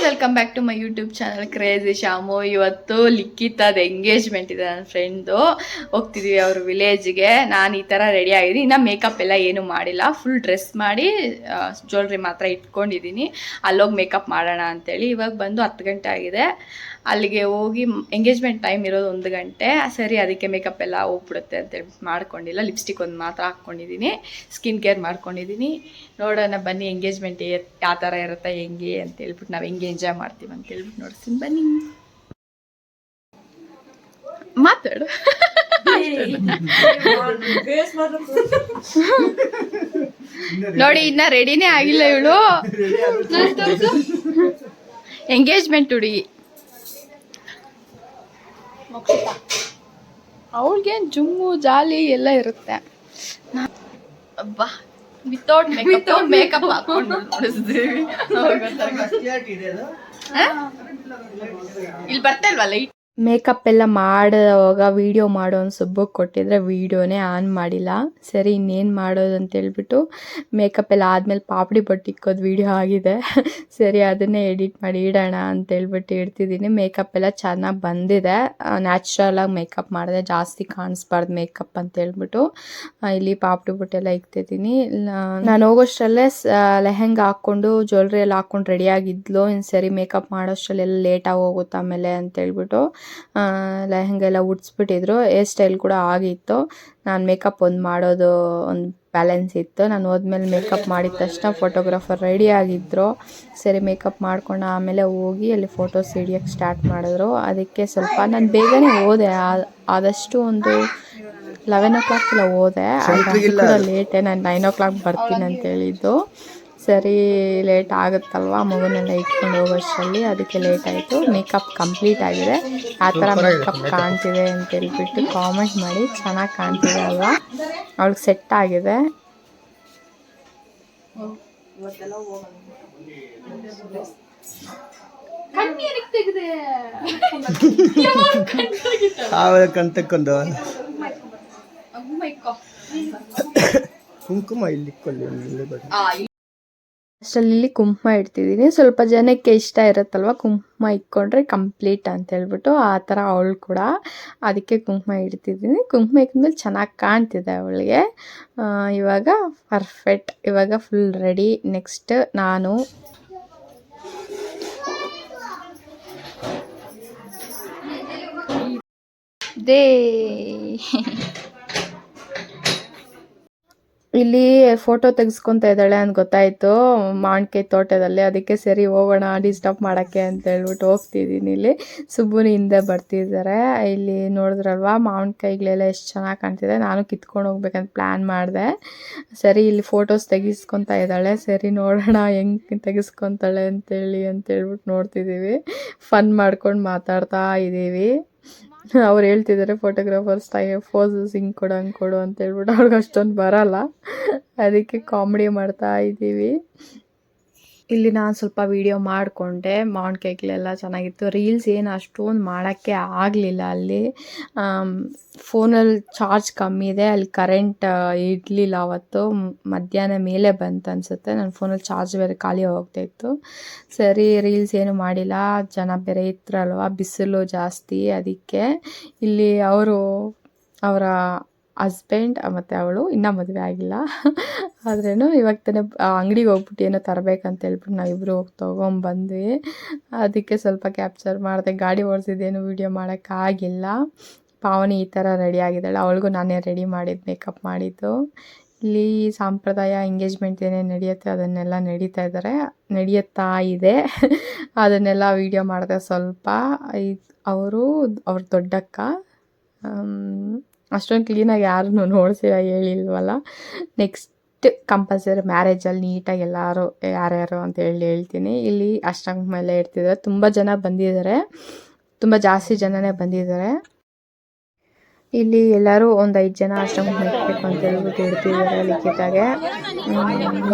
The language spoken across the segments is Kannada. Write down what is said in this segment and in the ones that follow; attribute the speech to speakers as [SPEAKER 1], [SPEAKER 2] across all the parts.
[SPEAKER 1] Welcome back to my YouTube channel crazy Shamu. ಇವತ್ತು ಲಿಖಿತದ ಎಂಗೇಜ್ಮೆಂಟ್ ಇದೆ, ನನ್ನ ಫ್ರೆಂಡು. ಹೋಗ್ತಿದ್ದೀವಿ ಅವ್ರ ವಿಲೇಜ್ಗೆ. ನಾನು ಈ ಥರ ರೆಡಿ ಆಗಿದ್ದೀನಿ. ಇನ್ನು ಮೇಕಪ್ ಎಲ್ಲ ಏನೂ ಮಾಡಿಲ್ಲ, ಫುಲ್ ಡ್ರೆಸ್ ಮಾಡಿ ಜ್ಯುವೆಲ್ರಿ ಮಾತ್ರ ಇಟ್ಕೊಂಡಿದ್ದೀನಿ. ಅಲ್ಲೋಗಿ ಮೇಕಪ್ ಮಾಡೋಣ ಅಂತೇಳಿ. ಇವಾಗ ಬಂದು 10 ಗಂಟೆ ಆಗಿದೆ. ಅಲ್ಲಿಗೆ ಹೋಗಿ ಎಂಗೇಜ್ಮೆಂಟ್ ಟೈಮ್ ಇರೋದು 1 ಗಂಟೆ. ಸರಿ, ಅದಕ್ಕೆ ಮೇಕಪ್ ಎಲ್ಲ ಹೋಗ್ಬಿಡುತ್ತೆ ಅಂತೇಳಿ ಮಾಡ್ಕೊಂಡಿಲ್ಲ. ಲಿಪ್ಸ್ಟಿಕ್ ಒಂದು ಮಾತ್ರ ಹಾಕ್ಕೊಂಡಿದ್ದೀನಿ, ಸ್ಕಿನ್ ಕೇರ್ ಮಾಡ್ಕೊಂಡಿದ್ದೀನಿ. ನೋಡೋಣ ಬನ್ನಿ ಎಂಗೇಜ್ಮೆಂಟ್ ಯಾವ ಥರ ಇರುತ್ತೆ ಹೆಂಗೆ ಅಂತ ಹೇಳ್ಬಿಟ್ಟು, ನಾವು ಹೆಂಗೆ ಎಂಜಾಯ್ ಮಾಡ್ತೀವಿ ಅಂತ ಹೇಳ್ಬಿಟ್ಟು ನೋಡ್ತೀನಿ ಬನ್ನಿ. ಮಾತಾಡು. ನೋಡಿ, ಇನ್ನ ರೆಡಿನೇ ಆಗಿಲ್ಲ ಇವಳು. ಎಂಗೇಜ್ಮೆಂಟ್ ಹುಡುಗಿ ಅವಳಿಗೇನು ಜುಮ್ಮು ಜಾಲಿ ಎಲ್ಲ ಇರುತ್ತೆ. ಅಬ್ಬಾ, ವಿತೌಟ್ ಮೇಕಪ್ ಹಾಕೊಂಡು ನೋಡಿಸ್ತೀವಿ. ಇಲ್ಲಿ ಬರ್ತಾ ಇಲ್ವಾ ಲೈಟ್? ಮೇಕಪ್ ಎಲ್ಲ ಮಾಡುವಾಗ ವೀಡಿಯೋ ಮಾಡೋ ಒಂದು ಸುಬ್ಬಕ್ಕೆ ಕೊಟ್ಟಿದ್ರೆ ವೀಡಿಯೋನೇ ಆನ್ ಮಾಡಿಲ್ಲ. ಸರಿ, ಇನ್ನೇನು ಮಾಡೋದು ಅಂತೇಳ್ಬಿಟ್ಟು ಮೇಕಪ್ ಎಲ್ಲ ಆದಮೇಲೆ ಪಾಪಡಿ ಬಟ್ಟಿಕ್ಕೋದು ವೀಡಿಯೋ ಆಗಿದೆ. ಸರಿ, ಅದನ್ನೇ ಎಡಿಟ್ ಮಾಡಿ ಇಡೋಣ ಅಂತೇಳ್ಬಿಟ್ಟು ಇಡ್ತಿದ್ದೀನಿ. ಮೇಕಪ್ ಎಲ್ಲ ಚೆನ್ನಾಗಿ ಬಂದಿದೆ. ನ್ಯಾಚುರಲಾಗಿ ಮೇಕಪ್ ಮಾಡಿದೆ, ಜಾಸ್ತಿ ಕಾಣಿಸ್ಬಾರ್ದು ಮೇಕಪ್ ಅಂತೇಳ್ಬಿಟ್ಟು ಇಲ್ಲಿ ಪಾಪಡಿ ಬೊಟ್ಟೆಲ್ಲ ಇಕ್ತಿದ್ದೀನಿ. ನಾನು ಹೋಗೋಷ್ಟರಲ್ಲೇ ಲೆಹೆಂಗಾ ಹಾಕ್ಕೊಂಡು ಜ್ಯುವೆಲ್ರಿ ಎಲ್ಲ ಹಾಕ್ಕೊಂಡು ರೆಡಿಯಾಗಿದ್ಲು. ಇನ್ನು ಸರಿ ಮೇಕಪ್ ಮಾಡೋಷ್ಟರಲ್ಲೆಲ್ಲ ಲೇಟಾಗಿ ಹೋಗುತ್ತೆ ಆಮೇಲೆ ಅಂತೇಳ್ಬಿಟ್ಟು ಲೆಹಂಗ ಎಲ್ಲ ಉಡ್ಸ್ಬಿಟ್ಟಿದ್ರು. ಹೇರ್ ಸ್ಟೈಲ್ ಕೂಡ ಆಗಿತ್ತು. ನಾನು ಮೇಕಪ್ ಮಾಡೋದು ಒಂದು ಬ್ಯಾಲೆನ್ಸ್ ಇತ್ತು. ನಾನು ಹೋದ್ಮೇಲೆ ಮೇಕಪ್ ಮಾಡಿದ ತಕ್ಷಣ ಫೋಟೋಗ್ರಾಫರ್ ರೆಡಿ ಆಗಿದ್ರು. ಸರಿ, ಮೇಕಪ್ ಮಾಡ್ಕೊಂಡು ಆಮೇಲೆ ಹೋಗಿ ಅಲ್ಲಿ ಫೋಟೋಸ್ ಹಿಡಿಯೋಕ್ಕೆ ಸ್ಟಾರ್ಟ್ ಮಾಡಿದ್ರು. ಅದಕ್ಕೆ ಸ್ವಲ್ಪ ನಾನು ಬೇಗನೆ ಹೋದೆ, ಆದಷ್ಟು ಒಂದು 11 o'clock ಎಲ್ಲ ಹೋದೆ. ಕೂಡ ಲೇಟೇ, ನಾನು 9 o'clock ಬರ್ತೀನಿ ಅಂತ ಹೇಳಿದ್ದು. ಸರಿ, ಲೇಟ್ ಆಗುತ್ತಲ್ವ ಮಗುನೆಲ್ಲ ಇಟ್ಕೊಂಡು ಹೋಗೋಷ್ಟರಲ್ಲಿ, ಅದಕ್ಕೆ ಲೇಟ್ ಆಯಿತು. ಮೇಕಪ್ ಕಂಪ್ಲೀಟ್ ಆಗಿದೆ. ಆ ಥರ ಮೇಕಪ್ ಕಾಣ್ತಿದೆ ಅಂತ ಹೇಳ್ಬಿಟ್ಟು ಕಾಮೆಂಟ್ ಮಾಡಿ. ಚೆನ್ನಾಗಿ ಕಾಣ್ತಿದೆ ಅಲ್ವಾ? ಅವಳಿಗೆ ಸೆಟ್ ಆಗಿದೆ.
[SPEAKER 2] ಕುಂಕುಮ ಇಲ್ಲಿ
[SPEAKER 1] ಅಷ್ಟರಲ್ಲಿ ಕುಂಕುಮ ಇಡ್ತಿದ್ದೀನಿ. ಸ್ವಲ್ಪ ಜನಕ್ಕೆ ಇಷ್ಟ ಇರುತ್ತಲ್ವ ಕುಂಕುಮ ಇಟ್ಕೊಂಡ್ರೆ ಕಂಪ್ಲೀಟ್ ಅಂತ ಹೇಳ್ಬಿಟ್ಟು, ಆ ಥರ ಅವಳು ಕೂಡ. ಅದಕ್ಕೆ ಕುಂಕುಮ ಇಡ್ತಿದ್ದೀನಿ. ಕುಂಕುಮ ಇಟ್ಮೇಲೆ ಚೆನ್ನಾಗಿ ಕಾಣ್ತಿದೆ ಅವಳಿಗೆ. ಇವಾಗ ಪರ್ಫೆಕ್ಟ್, ಇವಾಗ ಫುಲ್ ರೆಡಿ. ನೆಕ್ಸ್ಟ್ ನಾನು ಇಲ್ಲಿ ಫೋಟೋ ತೆಗೆಸ್ಕೊತಾ ಇದ್ದಾಳೆ ಅಂತ ಗೊತ್ತಾಯಿತು ಮಾವಿನಕಾಯಿ ತೋಟದಲ್ಲಿ. ಅದಕ್ಕೆ ಸರಿ ಹೋಗೋಣ ಡಿಸ್ಟರ್ಬ್ ಮಾಡೋಕ್ಕೆ ಅಂತ ಹೇಳ್ಬಿಟ್ಟು ಹೋಗ್ತಿದ್ದೀನಿ. ಇಲ್ಲಿ ಸುಬ್ಬುನ ಹಿಂದೆ ಬರ್ತಿದ್ದಾರೆ. ಇಲ್ಲಿ ನೋಡಿದ್ರಲ್ವಾ ಮಾವಿನಕಾಯಿಗಳೆಲ್ಲ ಎಷ್ಟು ಚೆನ್ನಾಗಿ ಕಾಣ್ತಿದೆ. ನಾನು ಕಿತ್ಕೊಂಡು ಹೋಗ್ಬೇಕಂತ ಪ್ಲ್ಯಾನ್ ಮಾಡಿದೆ. ಸರಿ, ಇಲ್ಲಿ ಫೋಟೋಸ್ ತೆಗಿಸ್ಕೊತಾ ಇದ್ದಾಳೆ. ಸರಿ, ನೋಡೋಣ ಹೆಂಗೆ ತೆಗೆಸ್ಕೊತಾಳೆ ಅಂತೇಳ್ಬಿಟ್ಟು ನೋಡ್ತಿದ್ದೀವಿ. ಫನ್ ಮಾಡ್ಕೊಂಡು ಮಾತಾಡ್ತಾ ಇದ್ದೀವಿ. ಅವ್ರು ಹೇಳ್ತಿದ್ದಾರೆ ಫೋಟೋಗ್ರಾಫರ್ಸ್ ಫೋಸಸ್ ಹಿಂಗೆ ಕೊಡು ಹಂಗೆ ಕೊಡು ಅಂತ ಹೇಳ್ಬಿಟ್ಟು. ಅವ್ರಿಗೆ ಅಷ್ಟೊಂದು ಬರಲ್ಲ, ಅದಕ್ಕೆ ಕಾಮಿಡಿ ಮಾಡ್ತಾ ಇದ್ದೀವಿ. ಇಲ್ಲಿ ನಾನು ಸ್ವಲ್ಪ ವೀಡಿಯೋ ಮಾಡಿಕೊಂಡೆ. ಮಾವಿನಕಾಯಿಗಳೆಲ್ಲ ಚೆನ್ನಾಗಿತ್ತು. ರೀಲ್ಸ್ ಏನು ಅಷ್ಟೊಂದು ಮಾಡೋಕ್ಕೆ ಆಗಲಿಲ್ಲ. ಅಲ್ಲಿ ಫೋನಲ್ಲಿ ಚಾರ್ಜ್ ಕಮ್ಮಿ ಇದೆ. ಅಲ್ಲಿ ಕರೆಂಟ್ ಇರಲಿಲ್ಲ ಅವತ್ತು. ಮಧ್ಯಾಹ್ನ ಮೇಲೆ ಬಂತು ಅನಿಸುತ್ತೆ. ನನ್ನ ಫೋನಲ್ಲಿ ಚಾರ್ಜ್ ಬೇರೆ ಖಾಲಿ ಹೋಗ್ತಾಯಿತ್ತು. ಸರಿ, ರೀಲ್ಸ್ ಏನು ಮಾಡಿಲ್ಲ. ಜನ ಬೇರೆ ಇತ್ತರಲ್ವ, ಬಿಸಿಲು ಜಾಸ್ತಿ. ಅದಕ್ಕೆ ಇಲ್ಲಿ ಅವರ ಹಸ್ಬೆಂಡ್ ಮತ್ತು ಅವಳು ಇನ್ನೂ ಮದುವೆ ಆಗಿಲ್ಲ. ಆದ್ರೂ ಇವಾಗ ತಾನೇ ಅಂಗಡಿಗೆ ಹೋಗ್ಬಿಟ್ಟು ಏನೋ ತರಬೇಕಂತ ಹೇಳ್ಬಿಟ್ಟು ನಾವಿಬ್ಬರು ಹೋಗಿ ತೊಗೊಂಬಂದ್ವಿ. ಅದಕ್ಕೆ ಸ್ವಲ್ಪ ಕ್ಯಾಪ್ಚರ್ ಮಾಡಿದೆ. ಗಾಡಿ ಓಡಿಸಿದ್ದೇನು ವೀಡಿಯೋ ಮಾಡೋಕ್ಕಾಗಿಲ್ಲ. ಪಾವನಿ ಈ ಥರ ರೆಡಿ ಆಗಿದ್ದಾಳೆ. ಅವಳಿಗೂ ನಾನೇ ರೆಡಿ ಮಾಡಿದ್ದು, ಮೇಕಪ್ ಮಾಡಿದ್ದು. ಇಲ್ಲಿ ಸಾಂಪ್ರದಾಯ ಎಂಗೇಜ್ಮೆಂಟ್ ಏನೇನು ನಡೆಯುತ್ತೆ ಅದನ್ನೆಲ್ಲ ನಡೆಯುತ್ತಾ ಇದೆ. ಅದನ್ನೆಲ್ಲ ವೀಡಿಯೋ ಮಾಡಿದೆ ಸ್ವಲ್ಪ. ಅವ್ರ ದೊಡ್ಡಕ್ಕ. ಅಷ್ಟೊಂದು ಕ್ಲೀನಾಗಿ ಯಾರನ್ನೂ ನೋಡಿಸಿಲ್ಲ, ಹೇಳಿಲ್ವಲ್ಲ. ನೆಕ್ಸ್ಟ್ ಕಂಪಲ್ಸರಿ ಮ್ಯಾರೇಜಲ್ಲಿ ನೀಟಾಗಿ ಎಲ್ಲರೂ ಯಾರ್ಯಾರು ಅಂತ ಹೇಳ್ತೀನಿ. ಇಲ್ಲಿ ಅಷ್ಟಂಗ ಮೇಲೆ ಇಡ್ತಿದ್ದಾರೆ. ತುಂಬ ಜನ ಬಂದಿದ್ದಾರೆ, ತುಂಬ ಜಾಸ್ತಿ ಜನನೇ ಬಂದಿದ್ದಾರೆ. ಇಲ್ಲಿ ಎಲ್ಲರೂ ಒಂದು 5 ಜನ ಅಷ್ಟಂಗ ಇಡಬೇಕು ಅಂತ ಹೇಳ್ಬಿಟ್ಟು ಇಡ್ತಿದ್ದಾರೆ ಲಿಖಿತಾಗೆ.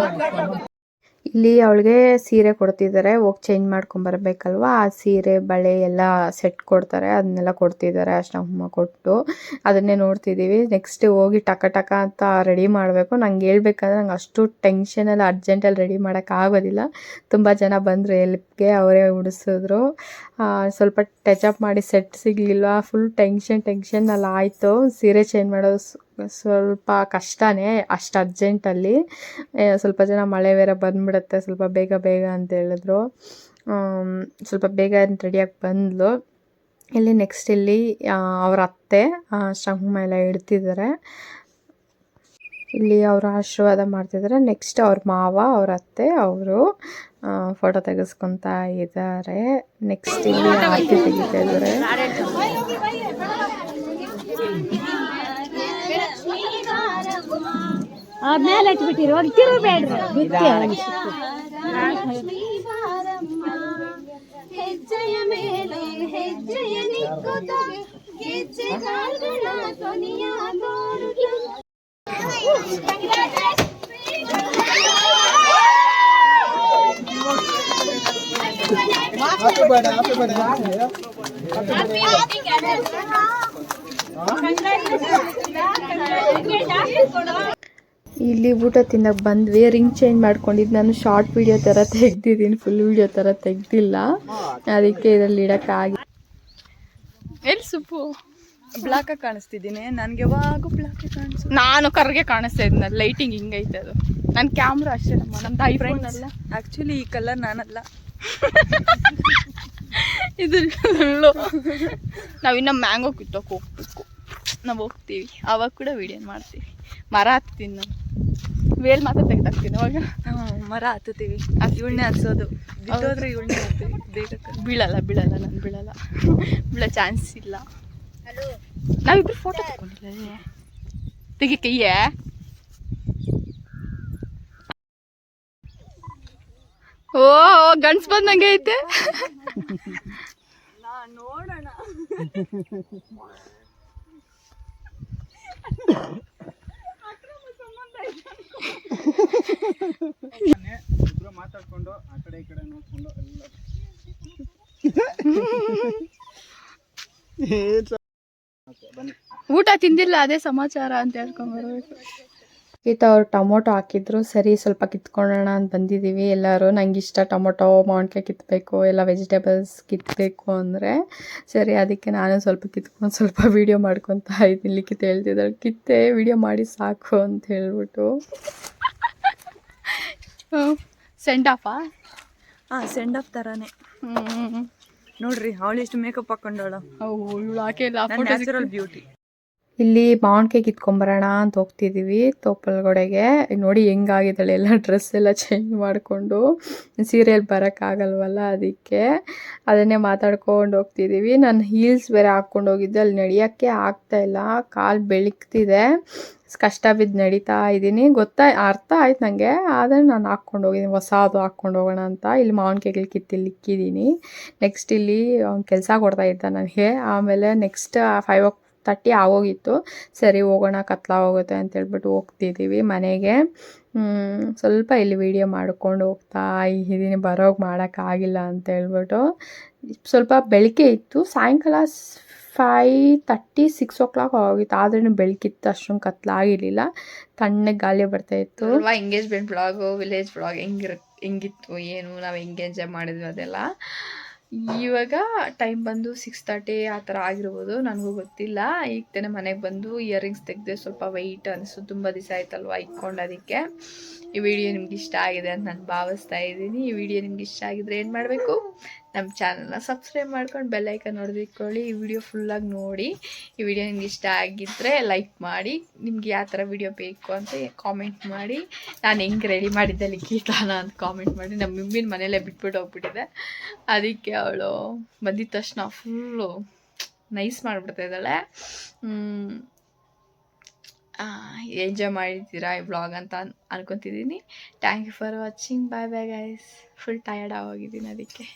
[SPEAKER 1] ಇಲ್ಲಿ ಅವಳಿಗೆ ಸೀರೆ ಕೊಡ್ತಿದ್ದಾರೆ, ಹೋಗಿ ಚೇಂಜ್ ಮಾಡ್ಕೊಂಬರ್ಬೇಕಲ್ವ. ಆ ಸೀರೆ ಬಳೆ ಎಲ್ಲ ಸೆಟ್ ಕೊಡ್ತಾರೆ, ಅದನ್ನೆಲ್ಲ ಕೊಡ್ತಿದ್ದಾರೆ ಅಷ್ಟಮ್ಮ ಕೊಟ್ಟು. ಅದನ್ನೇ ನೋಡ್ತಿದ್ದೀವಿ. ನೆಕ್ಸ್ಟ್ ಹೋಗಿ ಟಕ ಟಕ ಅಂತ ರೆಡಿ ಮಾಡಬೇಕು. ನಂಗೆ ಹೇಳ್ಬೇಕಂದ್ರೆ ನಂಗೆ ಅಷ್ಟು ಟೆನ್ಷನಲ್ಲಿ ಅರ್ಜೆಂಟಲ್ಲಿ ರೆಡಿ ಮಾಡೋಕ್ಕಾಗೋದಿಲ್ಲ. ತುಂಬ ಜನ ಬಂದರು ಎಲ್ಪ್ಗೆ, ಅವರೇ ಉಡಿಸಿದ್ರು. ಸ್ವಲ್ಪ ಟಚಪ್ ಮಾಡಿ ಸೆಟ್ ಸಿಗಲಿಲ್ಲ, ಫುಲ್ ಟೆನ್ಷನಲ್ಲಿ ಆಯಿತು. ಸೀರೆ ಚೇಂಜ್ ಮಾಡೋದು ಸ್ವಲ್ಪ ಕಷ್ಟನೇ, ಅಷ್ಟು ಅರ್ಜೆಂಟಲ್ಲಿ. ಸ್ವಲ್ಪ ಜನ ಮಳೆ ಬೇರೆ ಬಂದುಬಿಡುತ್ತೆ, ಸ್ವಲ್ಪ ಬೇಗ ಬೇಗ ಅಂತ ಹೇಳಿದ್ರು. ಸ್ವಲ್ಪ ಬೇಗ ರೆಡಿಯಾಗಿ ಬಂದಳು. ಇಲ್ಲಿ ನೆಕ್ಸ್ಟ್ ಇಲ್ಲಿ ಅವ್ರ ಅತ್ತೆ ಶಂಖ ಎಲ್ಲ ಇಡ್ತಿದ್ದಾರೆ. ಇಲ್ಲಿ ಅವರು ಆಶೀರ್ವಾದ ಮಾಡ್ತಿದ್ದಾರೆ. ನೆಕ್ಸ್ಟ್ ಅವ್ರ ಮಾವ, ಅವ್ರ ಅತ್ತೆ ಅವರು ಫೋಟೋ ತೆಗೆಸ್ಕೊತಾ ಇದ್ದಾರೆ. ನೆಕ್ಸ್ಟ್ ಇಲ್ಲಿ ಆರತಿ ತೆಗಿತಾ ಇದ್ದಾರೆ.
[SPEAKER 3] ಮೇಲೆ ಹಚ್ಬಿಟ್ಟಿರಿ, ಒಂದು ತಿರುಗಬೇಡ್ರಿ. ಹೆಜ್ಜೆಯ ಮೇಲೆ ಹೆಜ್ಜೆಯ ನಿಕ್ಕುತ್ತ ಗೆಜ್ಜೆ ಕಾಲ್ಗಳ ಧ್ವನಿಯ
[SPEAKER 1] ಇಲ್ಲಿ ಊಟ ತಿನ್ನಕ್ಕೆ ಬಂದ್ವಿ. ರಿಂಗ್ ಚೇಂಜ್ ಮಾಡ್ಕೊಂಡಿದ್ದು ನಾನು ಶಾರ್ಟ್ ವಿಡಿಯೋ ಥರ ತೆಗ್ದಿದ್ದೀನಿ, ಫುಲ್ ವಿಡಿಯೋ ಥರ ತೆಗ್ದಿಲ್ಲ. ಅದಕ್ಕೆ ಇದರಲ್ಲಿ ಇಡೋಕ್ಕಾಗಿ. ಎಲ್ಲಿ ಸುಪ್ಪು
[SPEAKER 4] ಬ್ಲಾಕ್ ಕಾಣಿಸ್ತಿದ್ದೀನಿ. ನನಗೆ ಯಾವಾಗೂ ಬ್ಲಾಕ್ ಕಾಣಿಸ್ತು.
[SPEAKER 1] ನಾನು ಕರ್ಗೆ ಕಾಣಿಸ್ತಾ ಇದ್ನ, ಲೈಟಿಂಗ್ ಹಿಂಗೈತೆ ಅದು. ನನ್ನ ಕ್ಯಾಮ್ರಾ ಅಷ್ಟೇ, ನಮ್ಮದು ಐಫೋನ್ ಅಲ್ಲ.
[SPEAKER 4] ಆ್ಯಕ್ಚುಲಿ ಈ ಕಲರ್ ನಾನಲ್ಲ,
[SPEAKER 1] ಇದು ನಾವಿನ್ನ ಮ್ಯಾಂಗೋ ಕಿತ್ತೋಕೆ ಹೋಗ್ಬೇಕು. ನಾವು ಹೋಗ್ತೀವಿ, ಅವಾಗ ಕೂಡ ವಿಡಿಯೋ ಮಾಡ್ತೀವಿ. ಮರ ಹತ್ತೀನಿ ನಾನು, ವೇಲ್ ಮಾತ್ರ ತೆಗೆದಾಕ್ತೀನಿ ಅವಾಗ.
[SPEAKER 4] ಮರ ಹತ್ತುತ್ತೀವಿ, ಇವಳನ್ನೇ ಹತ್ಸೋದು. ಬಿದ್ದೋದ್ರೆ ಇವಳನ್ನೇ ಹತ್ತೀವಿ, ಬೇಗ
[SPEAKER 1] ಬೀಳಲ್ಲ ನಾನು ಬೀಳೋ ಚಾನ್ಸ್ ಇಲ್ಲ. ನಾವಿಬ್ರು ಫೋಟೋ ತಗೊಂಡಿಲ್ಲ, ತೆಗಿ ಕೈಯೇ. ಓ ಗಂಡ್ಸ್ ಬಂದಂಗೆ ಐತೆ.
[SPEAKER 4] ನೋಡೋಣ.
[SPEAKER 2] ಮಾತಾಡ್ಕೊಂಡು ಆ ಕಡೆ ಈ ಕಡೆ ನೋಡ್ಕೊಂಡು
[SPEAKER 1] ಊಟ ತಿಂದಿಲ್ಲ, ಅದೇ ಸಮಾಚಾರ ಅಂತ ಹೇಳ್ಕೊಂಡ್ಬರ್ಬೇಕು. ಅವ್ರು ಟೊಮೊಟೊ ಹಾಕಿದ್ರು, ಸರಿ ಸ್ವಲ್ಪ ಕಿತ್ಕೊಳ್ಳೋಣ ಅಂತ ಬಂದಿದ್ದೀವಿ ಎಲ್ಲರೂ. ನಂಗೆ ಇಷ್ಟ ಟೊಮೊಟೊ, ಮಾವಿನಕಾಯಿ ಕಿತ್ತಬೇಕು, ಎಲ್ಲ ವೆಜಿಟೇಬಲ್ಸ್ ಕಿತ್ತಬೇಕು ಅಂದರೆ. ಸರಿ ಅದಕ್ಕೆ ನಾನು ಸ್ವಲ್ಪ ಕಿತ್ಕೊಂಡು ಸ್ವಲ್ಪ ವೀಡಿಯೋ ಮಾಡ್ಕೊತಾ ಇದ್ದೀನಿ. ಲಿಖಿತ ಹೇಳ್ತಿದ್ದಾಳೆ, ಕಿತ್ತೆ ವೀಡಿಯೋ ಮಾಡಿ ಸಾಕು ಅಂತ ಹೇಳ್ಬಿಟ್ಟು. ಸೆಂಡ್ ಆಫಾ?
[SPEAKER 4] ಸೆಂಡ್ ಆಫ್ ಥರನೇ. ನೋಡ್ರಿ ಅವಳು ಎಷ್ಟು ಮೇಕಪ್ ಹಾಕೊಂಡವಳ.
[SPEAKER 1] ಇವಳು ಹಾಕಿ
[SPEAKER 4] ನ್ಯಾಚುರಲ್ ಬ್ಯೂಟಿ.
[SPEAKER 1] ಇಲ್ಲಿ ಮಾವಿನಕಾಯಿ ಕಿತ್ಕೊಂಬರೋಣ ಅಂತ ಹೋಗ್ತಿದ್ದೀವಿ ತೋಪಲ್ಗಡೆಗೆ. ನೋಡಿ ಹೆಂಗಾಗಿದ್ದಾಳೆ, ಎಲ್ಲ ಡ್ರೆಸ್ ಎಲ್ಲ ಚೇಂಜ್ ಮಾಡಿಕೊಂಡು. ಸೀರಿಯಲ್ ಬರೋಕ್ಕಾಗಲ್ವಲ್ಲ, ಅದಕ್ಕೆ ಅದನ್ನೇ ಮಾತಾಡ್ಕೊಂಡು ಹೋಗ್ತಿದ್ದೀವಿ. ನಾನು ಹೀಲ್ಸ್ ಬೇರೆ ಹಾಕ್ಕೊಂಡು ಹೋಗಿದ್ದೆ, ಅಲ್ಲಿ ನಡೆಯೋಕ್ಕೆ ಆಗ್ತಾಯಿಲ್ಲ, ಕಾಲು ಬೆಳಗ್ತಿದೆ, ಕಷ್ಟ ಬಿದ್ದು ನಡೀತಾ ಇದ್ದೀನಿ. ಅರ್ಥ ಆಯ್ತು ನನಗೆ, ಆದರೆ ನಾನು ಹಾಕ್ಕೊಂಡು ಹೋಗಿದ್ದೀನಿ, ಹೊಸದು ಹಾಕ್ಕೊಂಡು ಹೋಗೋಣ ಅಂತ. ಇಲ್ಲಿ ಮಾವಿನಕಾಯಿಗಳು ಕಿತ್ತಿಲ್ಲಿ ಇಕ್ಕಿದ್ದೀನಿ. ನೆಕ್ಸ್ಟ್ ಇಲ್ಲಿ ಅವ್ನು ಕೆಲಸ ಕೊಡ್ತಾಯಿದ್ದ ನನಗೆ. ಆಮೇಲೆ ನೆಕ್ಸ್ಟ್ 5:30 ಆಗೋಗಿತ್ತು. ಸರಿ ಹೋಗೋಣ, ಕತ್ಲಾಗೋಗುತ್ತೆ ಅಂತ ಹೇಳ್ಬಿಟ್ಟು ಹೋಗ್ತಿದ್ದೀವಿ ಮನೆಗೆ. ಸ್ವಲ್ಪ ಇಲ್ಲಿ ವೀಡಿಯೋ ಮಾಡ್ಕೊಂಡು ಹೋಗ್ತಾ ಇದ್ದೀನಿ, ಬರೋಗಿ ಮಾಡೋಕ್ಕಾಗಿಲ್ಲ ಅಂತ ಹೇಳ್ಬಿಟ್ಟು. ಸ್ವಲ್ಪ ಬೆಳಗ್ಗೆ ಇತ್ತು, ಸಾಯಂಕಾಲ 5:30 6 o'clock ಆಗೋಗಿತ್ತು. ಆದ್ರೂ ಬೆಳಕಿತ್ತು, ಅಷ್ಟೊಂದು ಕತ್ಲಾಗಿರಲಿಲ್ಲ, ತಣ್ಣಗೆ ಗಾಳಿ ಬರ್ತಾಯಿತ್ತು. ಎಂಗೇಜ್ಮೆಂಟ್ ವ್ಲಾಗು, ವಿಲೇಜ್ ವ್ಲಾಗ್ ಹೆಂಗಿತ್ತು ಏನು, ನಾವು ಹೆಂಗೆ ಎಂಜಾಯ್ ಮಾಡಿದ್ವಿ ಅದೆಲ್ಲ. ಇವಾಗ ಟೈಮ್ ಬಂದು 6:30 ಆ ಥರ ಆಗಿರ್ಬೋದು, ನನಗೂ ಗೊತ್ತಿಲ್ಲ. ಈಗ ತಾನೇ ಮನೆಗೆ ಬಂದು ಇಯರಿಂಗ್ಸ್ ತೆಗೆದೆ, ಸ್ವಲ್ಪ ವೆಯ್ಟ್ ಅನಿಸ್ತು, ತುಂಬ ದಿವಸ ಆಯ್ತಲ್ವ ಇಕ್ಕೊಂಡೋದಕ್ಕೆ. ಈ ವಿಡಿಯೋ ನಿಮ್ಗೆ ಇಷ್ಟ ಆಗಿದೆ ಅಂತ ನಾನು ಭಾವಿಸ್ತಾ ಇದ್ದೀನಿ. ಈ ವಿಡಿಯೋ ನಿಮ್ಗೆ ಇಷ್ಟ ಆಗಿದ್ರೆ ಏನು ಮಾಡಬೇಕು, ನಮ್ಮ ಚಾನಲ್ನ ಸಬ್ಸ್ಕ್ರೈಬ್ ಮಾಡ್ಕೊಂಡು ಬೆಲ್ಲೈಕನ್ ಹೊಡೆದಿಟ್ಕೊಳ್ಳಿ. ಈ ವಿಡಿಯೋ ಫುಲ್ಲಾಗಿ ನೋಡಿ. ಈ ವಿಡಿಯೋ ನಿಮ್ಗೆ ಇಷ್ಟ ಆಗಿದ್ದರೆ ಲೈಕ್ ಮಾಡಿ. ನಿಮ್ಗೆ ಯಾವ ಥರ ವಿಡಿಯೋ ಬೇಕು ಅಂತ ಕಾಮೆಂಟ್ ಮಾಡಿ. ನಾನು ಹೆಂಗೆ ರೆಡಿ ಮಾಡಿದ್ದೆ ಲಿಖಿತಾನ ಅಂತ ಕಾಮೆಂಟ್ ಮಾಡಿ. ನಮ್ಮ ಮಮ್ಮಿನ ಮನೆಯಲ್ಲೇ ಬಿಟ್ಬಿಟ್ಟು ಹೋಗ್ಬಿಟ್ಟಿದೆ, ಅದಕ್ಕೆ ಅವಳು ಬಂದಿದ್ದ ತಕ್ಷಣ ಫುಲ್ಲು ನೈಸ್ ಮಾಡಿಬಿಡ್ತಾ ಇದ್ದಾಳೆ. ಎಂಜಾಯ್ ಮಾಡಿದ್ದೀರಾ ಈ ವ್ಲಾಗ್ ಅಂತ ಅನ್ಕೊತಿದ್ದೀನಿ. Thank you for watching. Bye bye guys. Full tired ಆಗೋಗಿದ್ದೀನಿ ಅದಕ್ಕೆ.